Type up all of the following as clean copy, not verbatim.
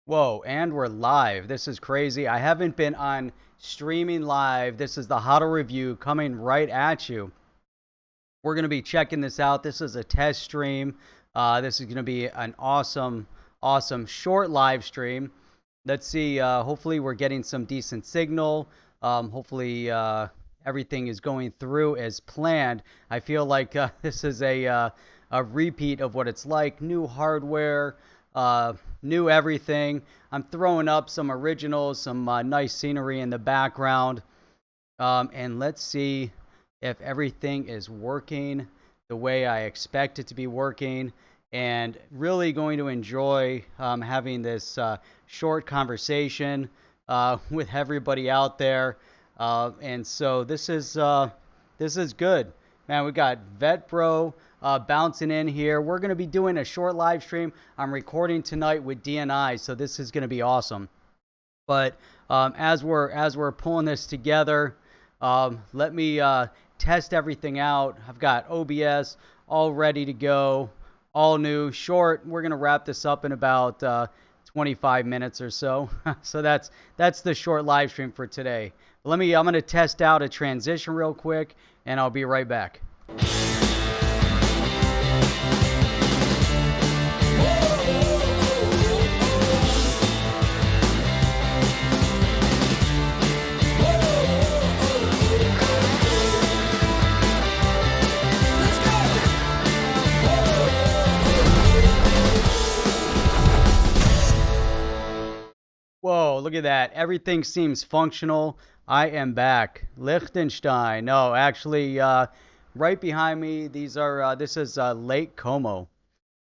Whoa, and we're live. This is crazy. I haven't been on streaming live. This is the HODL review coming right at you. We're going to be checking this out. This is a test stream. This is going to be an awesome short live stream. Let's see. Hopefully, we're getting some decent signal. Hopefully, everything is going through as planned. I feel like this is a repeat of what it's like. New hardware, new everything. I'm throwing up some originals, some nice scenery in the background. And let's see if everything is working the way I expect it to be working. And really going to enjoy having this short conversation with everybody out there. And so this is good, man. We got Vet Bro bouncing in here. We're going to be doing a short live stream. I'm recording tonight with DNI, so this is going to be awesome. But as we're pulling this together, let me test everything out. I've got OBS all ready to go, all new, short. We're gonna wrap this up in about 25 minutes or so. So that's the short live stream for today. I'm gonna test out a transition real quick, and I'll be right back. Whoa, look at that. Everything seems functional. I am back. Liechtenstein. No, actually, right behind me, this is Lake Como.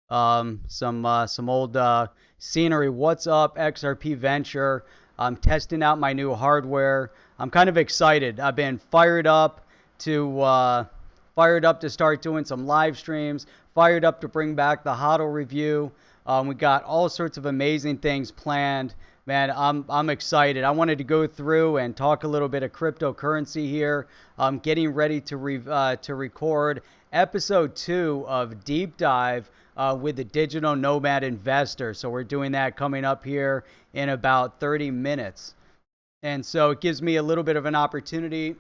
Some old scenery. What's up, XRP Venture? I'm testing out my new hardware. I'm kind of excited. I've been fired up to start doing some live streams, fired up to bring back the HODL review. We got all sorts of amazing things planned. Man, I'm excited. I wanted to go through and talk a little bit of cryptocurrency here. I'm getting ready to record episode 2 of Deep Dive with the Digital Nomad Investor. So we're doing that coming up here in about 30 minutes. And so it gives me a little bit of an opportunity.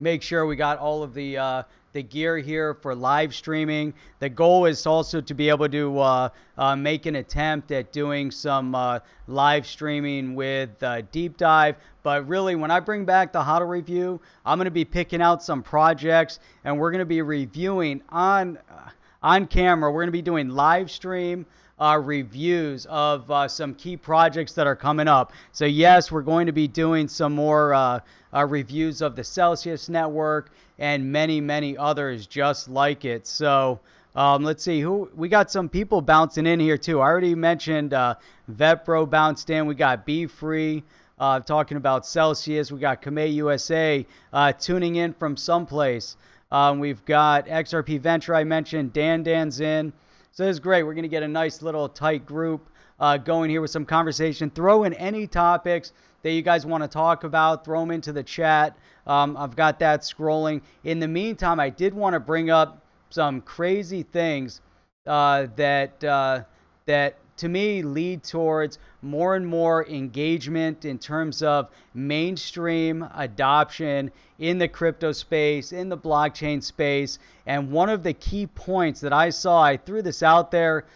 Make sure we got all of the gear here for live streaming. The goal is also to be able to make an attempt at doing some live streaming with Deep Dive. But really, when I bring back the HODL review, I'm going to be picking out some projects, and we're going to be reviewing on camera. We're going to be doing live stream reviews of some key projects that are coming up. So yes, we're going to be doing some more reviews of the Celsius network and many others just like it. So let's see who we got. Some people bouncing in here too. I already mentioned VetBro bounced in. We got Be Free talking about Celsius. We got Kamei USA tuning in from someplace. We've got XRP Venture. I mentioned Dan's in. So this is great. We're going to get a nice little tight group going here with some conversation. Throw in any topics that you guys want to talk about. Throw them into the chat. I've got that scrolling. In the meantime, I did want to bring up some crazy things that to me lead towards more and more engagement in terms of mainstream adoption in the crypto space, in the blockchain space. And one of the key points that I saw, I threw this out there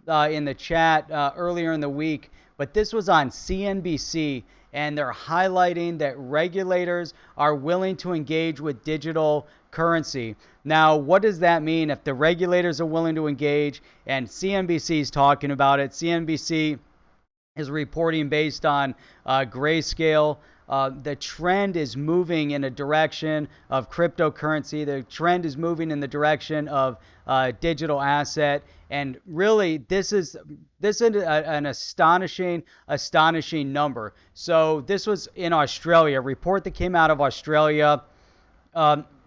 in the chat earlier in the week, but this was on CNBC, and they're highlighting that regulators are willing to engage with digital currency. Now, what does that mean if the regulators are willing to engage and CNBC is talking about it? CNBC is reporting based on Grayscale. The trend is moving in a direction of cryptocurrency. The trend is moving in the direction of digital asset. And really, this is an astonishing number. So this was in Australia, a report that came out of Australia.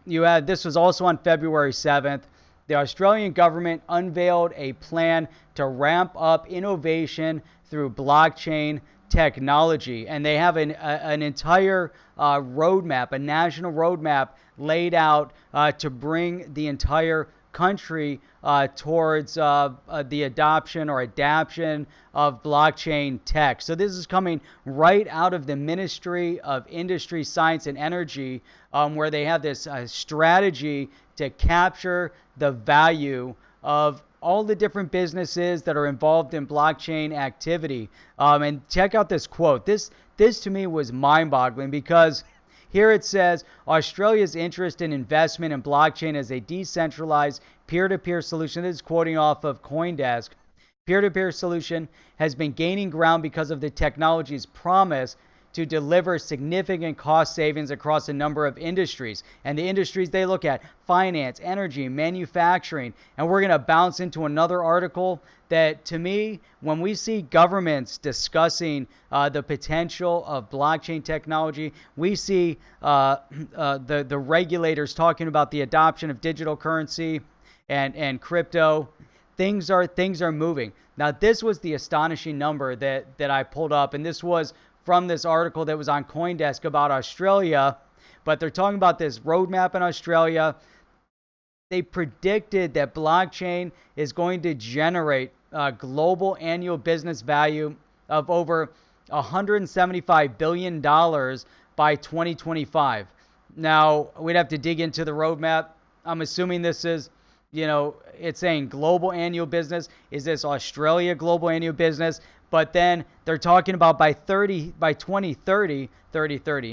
This was also on February 7th. The Australian government unveiled a plan to ramp up innovation through blockchain technology, and they have an entire roadmap, a national roadmap laid out to bring the entire country towards the adoption or adaption of blockchain tech. So this is coming right out of the Ministry of Industry, Science, and Energy, where they have this strategy to capture the value of all the different businesses that are involved in blockchain activity. And check out this quote. This to me was mind-boggling, because here it says, Australia's interest in investment in blockchain as a decentralized peer-to-peer solution. This is quoting off of CoinDesk. Peer-to-peer solution has been gaining ground because of the technology's promise to deliver significant cost savings across a number of industries. And the industries they look at: finance, energy, manufacturing. And we're going to bounce into another article that, to me, when we see governments discussing the potential of blockchain technology, we see the regulators talking about the adoption of digital currency and crypto. Things are moving. Now, this was the astonishing number that I pulled up, and this was from this article that was on CoinDesk about Australia. But they're talking about this roadmap in Australia. They predicted that blockchain is going to generate global annual business value of over $175 billion by 2025. Now, we'd have to dig into the roadmap. I'm assuming this is, it's saying global annual business. Is this Australia global annual business? But then they're talking about by 2030,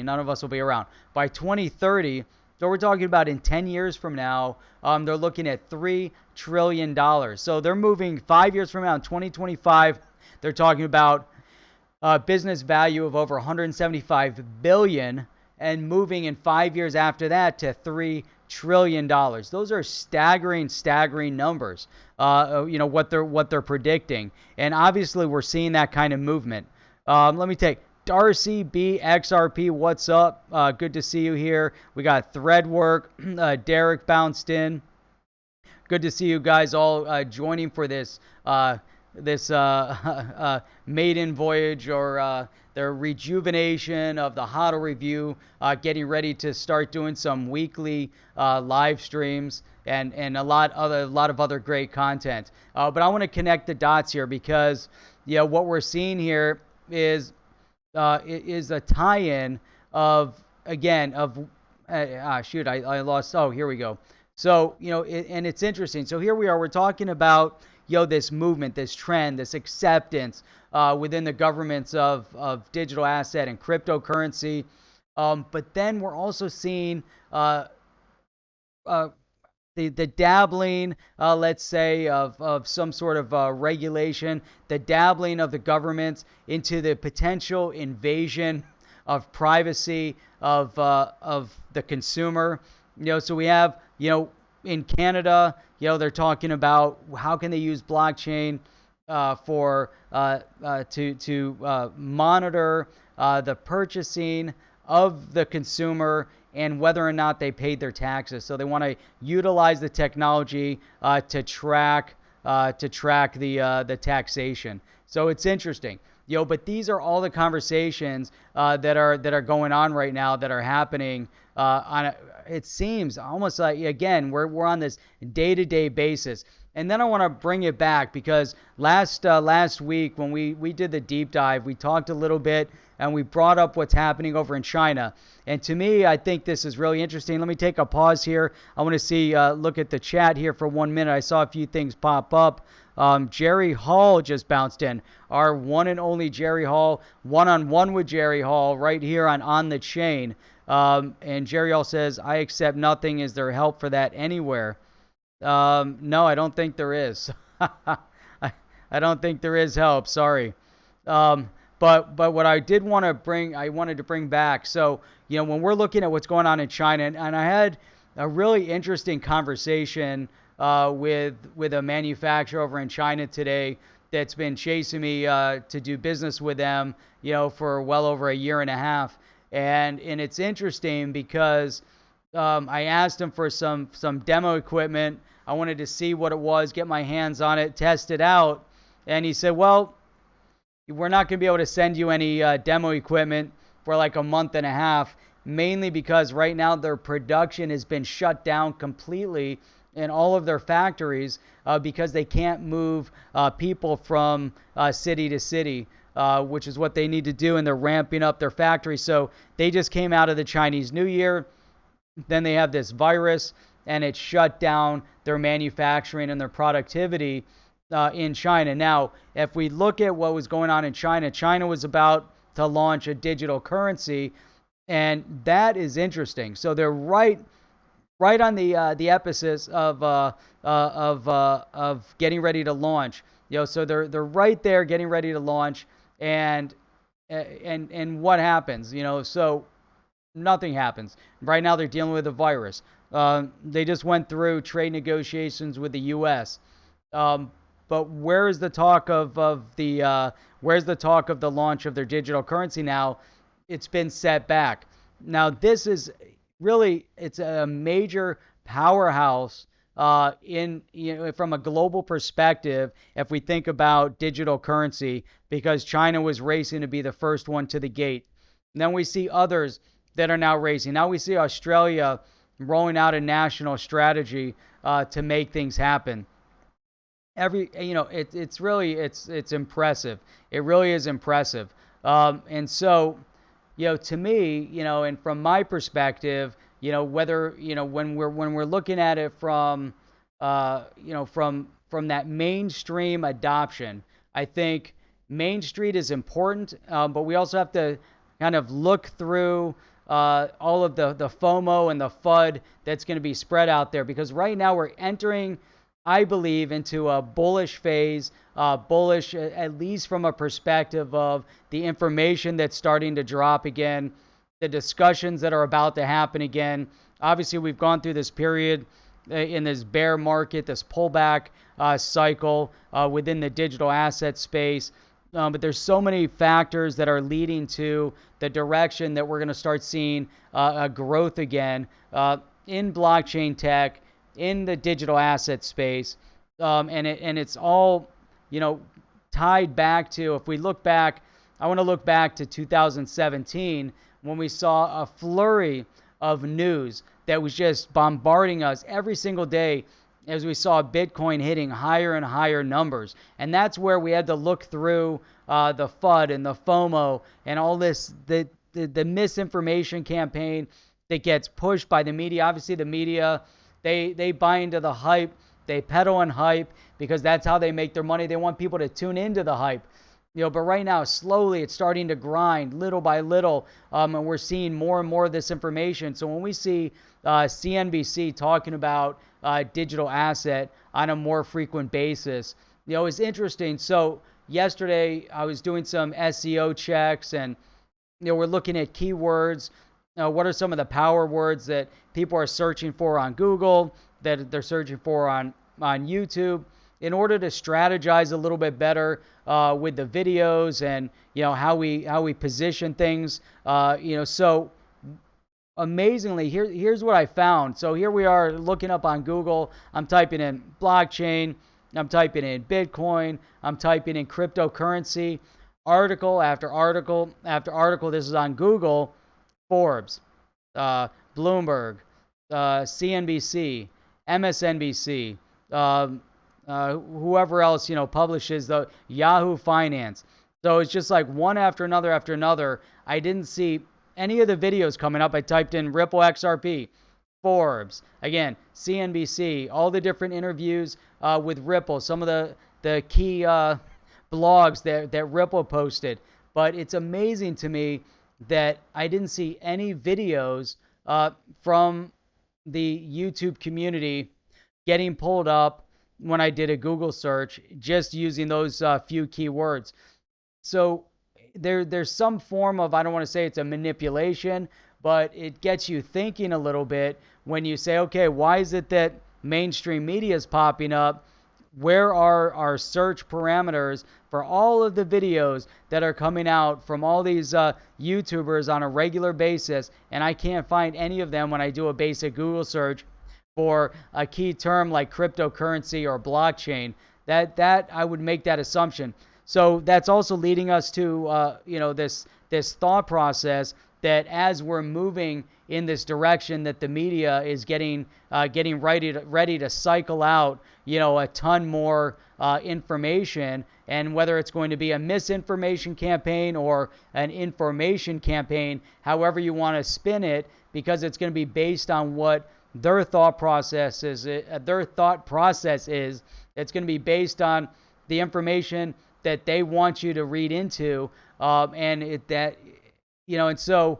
none of us will be around. By 2030, so we're talking about in 10 years from now, they're looking at $3 trillion. So they're moving 5 years from now, in 2025, they're talking about business value of over $175 billion, and moving in 5 years after that to $3 trillion. Those are staggering numbers. What they're predicting, and obviously we're seeing that kind of movement. Let me take Darcy BXRP. What's up? Good to see you here. We got Threadwork. Derek bounced in. Good to see you guys all joining for this maiden voyage, or the rejuvenation of the HODL review, getting ready to start doing some weekly live streams and a lot of other great content. But I want to connect the dots here, because what we're seeing here is a tie-in of I lost. Oh, here we go. So and it's interesting. So here we are. We're talking about this movement, this trend, this acceptance within the governments of digital asset and cryptocurrency. But then we're also seeing the dabbling, let's say, of some sort of regulation, the dabbling of the governments into the potential invasion of privacy of the consumer. So we have, in Canada, they're talking about how can they use blockchain for to monitor the purchasing of the consumer and whether or not they paid their taxes. So they want to utilize the technology to track the taxation. So it's interesting. But these are all the conversations that are going on right now, that are happening it seems almost like, again, we're on this day-to-day basis. And then I want to bring it back, because last week when we did the deep dive, we talked a little bit and we brought up what's happening over in China. And to me, I think this is really interesting. Let me take a pause here. I want to look at the chat here for 1 minute. I saw a few things pop up. Jerry Hall just bounced in. Our one and only Jerry Hall, one-on-one with Jerry Hall right here on the chain. And Jerry Hall says, I accept nothing. Is there help for that anywhere? No, I don't think there is. I don't think there is help. Sorry. But what I wanted to bring back. So, when we're looking at what's going on in China, and I had a really interesting conversation with a manufacturer over in China today that's been chasing me to do business with them, for well over a year and a half. And it's interesting because I asked him for some demo equipment. I wanted to see what it was, get my hands on it, test it out. And he said, well, we're not going to be able to send you any demo equipment for like a month and a half, mainly because right now their production has been shut down completely in all of their factories because they can't move people from city to city, which is what they need to do, and they're ramping up their factories. So they just came out of the Chinese New Year. Then they have this virus, and it shut down their manufacturing and their productivity in China. Now, if we look at what was going on in China, China was about to launch a digital currency, and that is interesting. So they're right on the emphasis of getting ready to launch. So they're right there getting ready to launch, and what happens? So nothing happens. Right now they're dealing with a virus. They just went through trade negotiations with the U.S. But where's the talk of the launch of their digital currency now? It's been set back. Now this is really, it's a major powerhouse from a global perspective if we think about digital currency, because China was racing to be the first one to the gate. And then we see others that are now racing. Now we see Australia rolling out a national strategy to make things happen. It's impressive. It really is impressive. And so, to me, and from my perspective, whether, when we're looking at it from that mainstream adoption, I think Main Street is important, but we also have to kind of look through all of the FOMO and the FUD that's going to be spread out there, because right now we're entering, I believe, into a bullish phase, bullish at least from a perspective of the information that's starting to drop again, the discussions that are about to happen again. Obviously, we've gone through this period in this bear market, this pullback cycle within the digital asset space. But there's so many factors that are leading to the direction that we're going to start seeing a growth again in blockchain tech, in the digital asset space, and it's all tied back to, if we look back, I want to look back to 2017 when we saw a flurry of news that was just bombarding us every single day as we saw Bitcoin hitting higher and higher numbers. And that's where we had to look through the FUD and the FOMO and all this, the misinformation campaign that gets pushed by the media. Obviously, the media, they buy into the hype. They peddle on hype because that's how they make their money. They want people to tune into the hype. But right now, slowly, it's starting to grind little by little, and we're seeing more and more of this information. So when we see CNBC talking about digital asset on a more frequent basis, it's interesting. So yesterday, I was doing some SEO checks, and we're looking at keywords. What are some of the power words that people are searching for on Google, that they're searching for on YouTube, in order to strategize a little bit better with the videos and how we position things. So amazingly, here's what I found. So here we are looking up on Google. I'm typing in blockchain. I'm typing in Bitcoin. I'm typing in cryptocurrency. Article after article after article. This is on Google. Forbes, Bloomberg, CNBC, MSNBC, whoever else publishes, the Yahoo Finance. So it's just like one after another after another. I didn't see any of the videos coming up. I typed in Ripple XRP, Forbes, again CNBC, all the different interviews with Ripple, some of the key blogs that Ripple posted. But it's amazing to me that I didn't see any videos from the YouTube community getting pulled up when I did a Google search, just using those few keywords. So there's some form of, I don't want to say it's a manipulation, but it gets you thinking a little bit when you say, okay, why is it that mainstream media is popping up? Where are our search parameters for all of the videos that are coming out from all these YouTubers on a regular basis? And I can't find any of them when I do a basic Google search for a key term like cryptocurrency or blockchain. That I would make that assumption. So that's also leading us to this thought process that as we're moving in this direction, that the media is getting ready to cycle out, a ton more information, and whether it's going to be a misinformation campaign or an information campaign, however you want to spin it, because it's going to be based on what their thought process is. It's going to be based on the information that they want you to read into, and so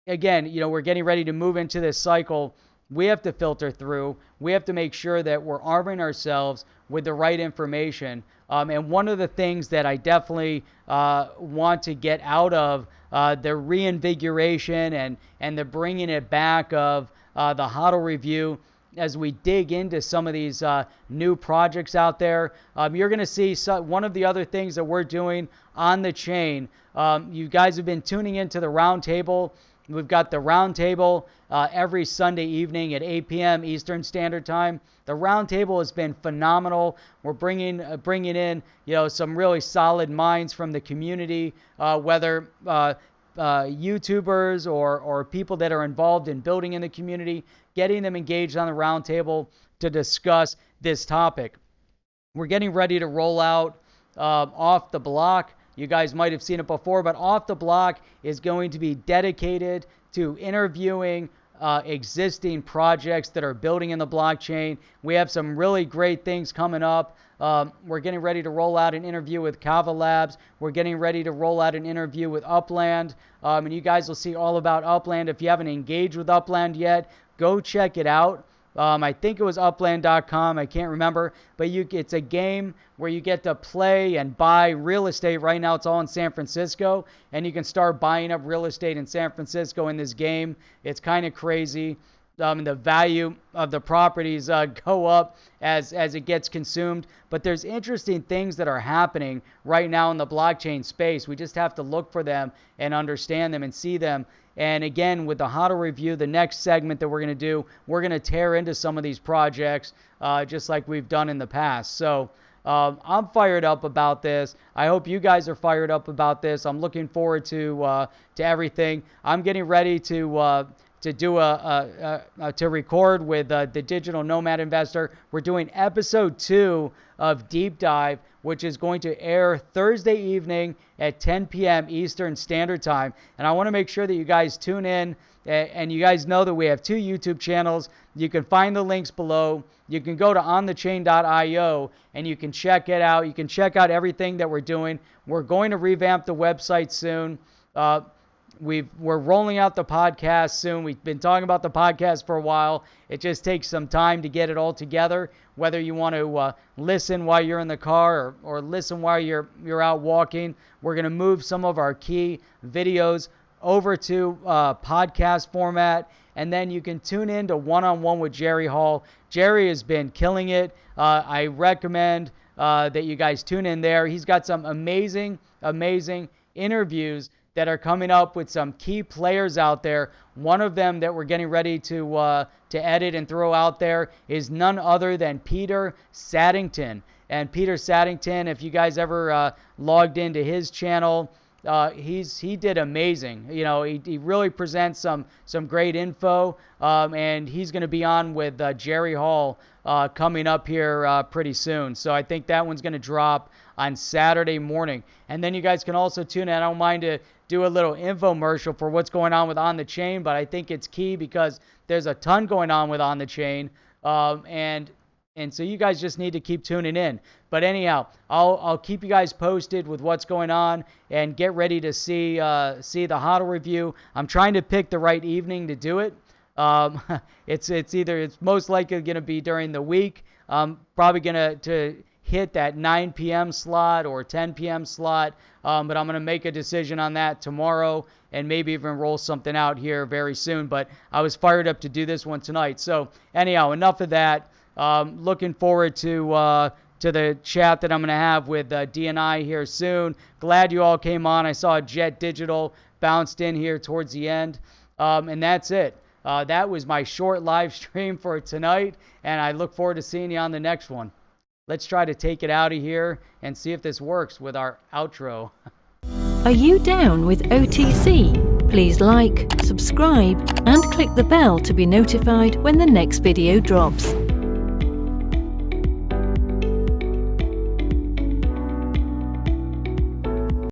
again, we're getting ready to move into this cycle. We have to filter through. We have to make sure that we're arming ourselves with the right information. And one of the things that I definitely want to get out of the reinvigoration and the bringing it back of the HODL review, as we dig into some of these new projects out there, you're going to see one of the other things that we're doing on the chain. You guys have been tuning into the roundtable. We've got the roundtable every Sunday evening at 8 p.m. Eastern Standard Time. The roundtable has been phenomenal. We're bringing in some really solid minds from the community, whether YouTubers or people that are involved in building in the community, getting them engaged on the roundtable to discuss this topic. We're getting ready to roll out Off the Block. You guys might have seen it before, but Off the Block is going to be dedicated to interviewing existing projects that are building in the blockchain. We have some really great things coming up. We're getting ready to roll out an interview with Kava Labs. We're getting ready to roll out an interview with Upland. And you guys will see all about Upland. If you haven't engaged with Upland yet, go check it out. I think it was upland.com. I can't remember. But it's a game where you get to play and buy real estate. Right now it's all in San Francisco. And you can start buying up real estate in San Francisco in this game. It's kind of crazy. The value of the properties go up as it gets consumed. But there's interesting things that are happening right now in the blockchain space. We just have to look for them and understand them and see them. And again, with the HODL review, the next segment that we're going to do, we're going to tear into some of these projects just like we've done in the past. So I'm fired up about this. I hope you guys are fired up about this. I'm looking forward to everything. I'm getting ready to record with the Digital Nomad Investor. We're doing episode 2 of Deep Dive, which is going to air Thursday evening at 10 p.m. Eastern Standard Time. And I want to make sure that you guys tune in, and you guys know that we have 2 YouTube channels. You can find the links below. You can go to onthechain.io and you can check it out. You can check out everything that we're doing. We're going to revamp the website soon. We're rolling out the podcast soon. We've been talking about the podcast for a while. It just takes some time to get it all together, whether you want to listen while you're in the car or listen while you're out walking. We're going to move some of our key videos over to podcast format, and then you can tune in to One-on-One with Jerry Hall. Jerry has been killing it. I recommend that you guys tune in there. He's got some amazing interviews that are coming up with some key players out there. One of them that we're getting ready to edit and throw out there is none other than Peter Saddington. And Peter Saddington, if you guys ever logged into his channel, he did amazing. He really presents some great info, and he's going to be on with Jerry Hall coming up here pretty soon. So I think that one's going to drop on Saturday morning. And then you guys can also tune in. I don't mind to do a little infomercial for what's going on with On the Chain, but I think it's key because there's a ton going on with On the Chain, and so you guys just need to keep tuning in. But anyhow, I'll keep you guys posted with what's going on, and get ready to see the HODL review. I'm trying to pick the right evening to do it. It's most likely going to be during the week. Probably going to hit that 9 p.m. slot or 10 p.m. slot, but I'm going to make a decision on that tomorrow and maybe even roll something out here very soon. But I was fired up to do this one tonight. So anyhow, enough of that. Looking forward to the chat that I'm going to have with D&I here soon. Glad you all came on. I saw Jet Digital bounced in here towards the end, and that's it. That was my short live stream for tonight, and I look forward to seeing you on the next one. Let's try to take it out of here and see if this works with our outro. Are you down with OTC? Please like, subscribe, and click the bell to be notified when the next video drops.